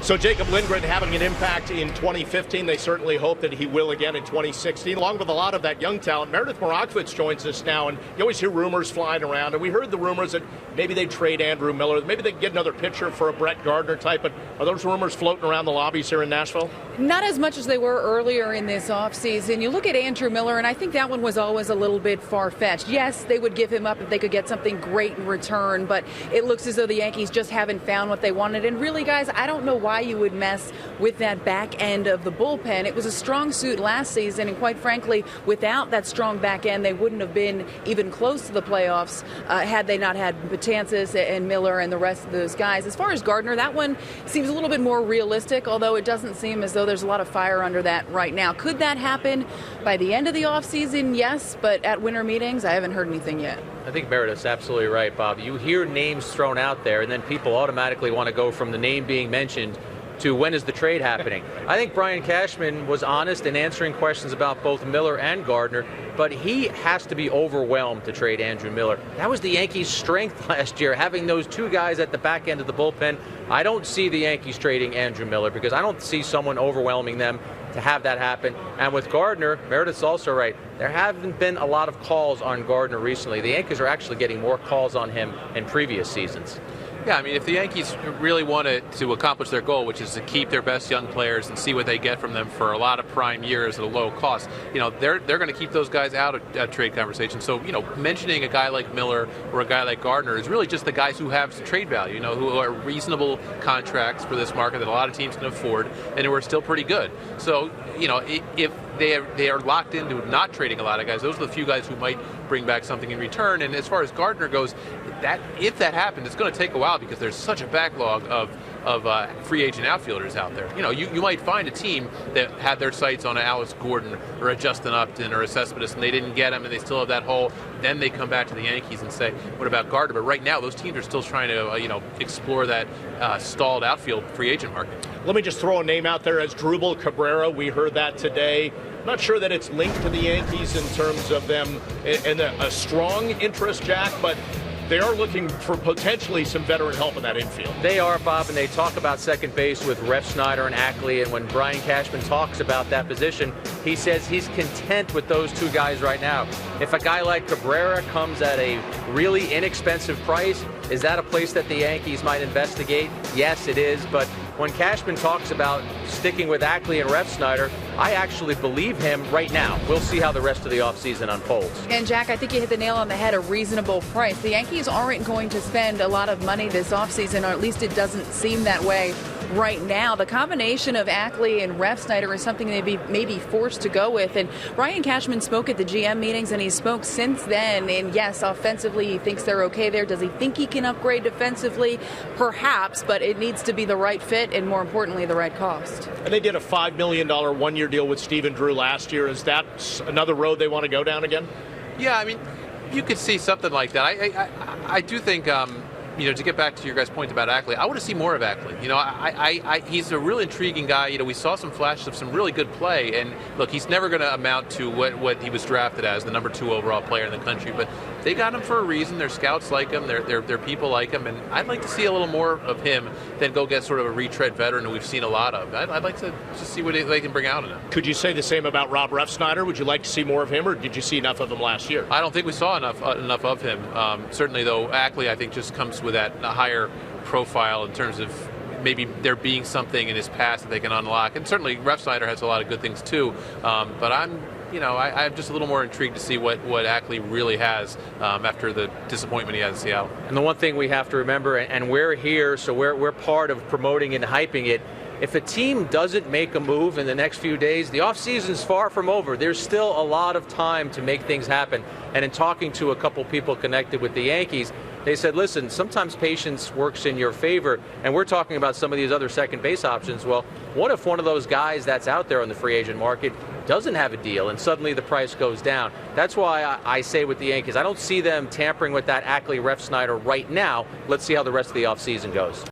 So Jacob Lindgren having an impact in 2015. They certainly hope that he will again in 2016, along with a lot of that young talent. Meredith Morakovich joins us now, and you always hear rumors flying around. And we heard the rumors that maybe they'd trade Andrew Miller. Maybe they'd get another pitcher for a Brett Gardner type. But are those rumors floating around the lobbies here in Nashville? Not as much as they were earlier in this offseason. You look at Andrew Miller, and I think that one was always a little bit far-fetched. Yes, they would give him up if they could get something great in return, but it looks as though the Yankees just haven't found what they wanted. And really, guys, I don't know why you would mess with that back end of the bullpen. It was a strong suit last season, and quite frankly, without that strong back end, they wouldn't have been even close to the playoffs had they not had Betances and Miller and the rest of those guys. As far as Gardner, that one seems a little bit more realistic, although it doesn't seem as though there's a lot of fire under that right now. Could that happen by the end of the offseason? Yes, but at winter meetings, I haven't heard anything yet. I think Meredith's absolutely right, Bob. You hear names thrown out there, and then people automatically want to go from the name being mentioned to when is the trade happening. I think Brian Cashman was honest in answering questions about both Miller and Gardner, but he has to be overwhelmed to trade Andrew Miller. That was the Yankees' strength last year, having those two guys at the back end of the bullpen. I don't see the Yankees trading Andrew Miller because I don't see someone overwhelming them to have that happen. And with Gardner, Meredith's also right. There haven't been a lot of calls on Gardner recently. The Yankees are actually getting more calls on him in previous seasons. Yeah, I mean, if the Yankees really wanted to accomplish their goal, which is to keep their best young players and see what they get from them for a lot of prime years at a low cost, they're going to keep those guys out of trade conversation. So, mentioning a guy like Miller or a guy like Gardner is really just the guys who have trade value, who are reasonable contracts for this market that a lot of teams can afford and who are still pretty good. So, if they are locked into not trading a lot of guys, those are the few guys who might bring back something in return. And as far as Gardner goes, if that happens, it's going to take a while because there's such a backlog of free agent outfielders out there. You might find a team that had their sights on an Alex Gordon or a Justin Upton or a Cespedes, and they didn't get him, and they still have that hole. Then they come back to the Yankees and say, "What about Gardner?" But right now, those teams are still trying to explore that stalled outfield free agent market. Let me just throw a name out there as Drupal Cabrera. We heard that today. Not sure that it's linked to the Yankees in terms of them and a strong interest, Jack, but they are looking for potentially some veteran help in that infield. They are, Bob, and they talk about second base with Refsnyder and Ackley, and when Brian Cashman talks about that position, he says he's content with those two guys right now. If a guy like Cabrera comes at a really inexpensive price, is that a place that the Yankees might investigate? Yes, it is, but when Cashman talks about sticking with Ackley and Refsnyder, I actually believe him right now. We'll see how the rest of the offseason unfolds. And, Jack, I think you hit the nail on the head, a reasonable price. The Yankees aren't going to spend a lot of money this offseason, or at least it doesn't seem that way right now. The combination of Ackley and Refsnyder is something they may be forced to go with. And Brian Cashman spoke at the GM meetings, and he spoke since then. And yes, offensively, he thinks they're okay there. Does he think he can upgrade defensively? Perhaps, but it needs to be the right fit and, more importantly, the right cost. And they did a $5 million one-year deal with Stephen Drew last year. Is that another road they want to go down again? Yeah, I mean, you could see something like that. I do think, to get back to your guys' point about Ackley, I want to see more of Ackley. He's a really intriguing guy. We saw some flashes of some really good play. And, look, he's never going to amount to what he was drafted as, the number 2 overall player in the country. But they got him for a reason. Their scouts like him. Their people like him. And I'd like to see a little more of him than go get sort of a retread veteran who we've seen a lot of. I'd like to just see what they can bring out of him. Could you say the same about Rob Refsnyder? Would you like to see more of him, or did you see enough of him last year? I don't think we saw enough of him. Certainly, though, Ackley, I think, just comes with that higher profile in terms of maybe there being something in his past that they can unlock. And certainly Refsnyder has a lot of good things too. But I'm just a little more intrigued to see what Ackley really has after the disappointment he had in Seattle. And the one thing we have to remember, and we're here, so we're part of promoting and hyping it. If a team doesn't make a move in the next few days, the offseason's far from over. There's still a lot of time to make things happen. And in talking to a couple people connected with the Yankees, they said, listen, sometimes patience works in your favor, and we're talking about some of these other second base options. Well, what if one of those guys that's out there on the free agent market doesn't have a deal and suddenly the price goes down? That's why I say with the Yankees, I don't see them tampering with that Ackley Refsnyder right now. Let's see how the rest of the offseason goes.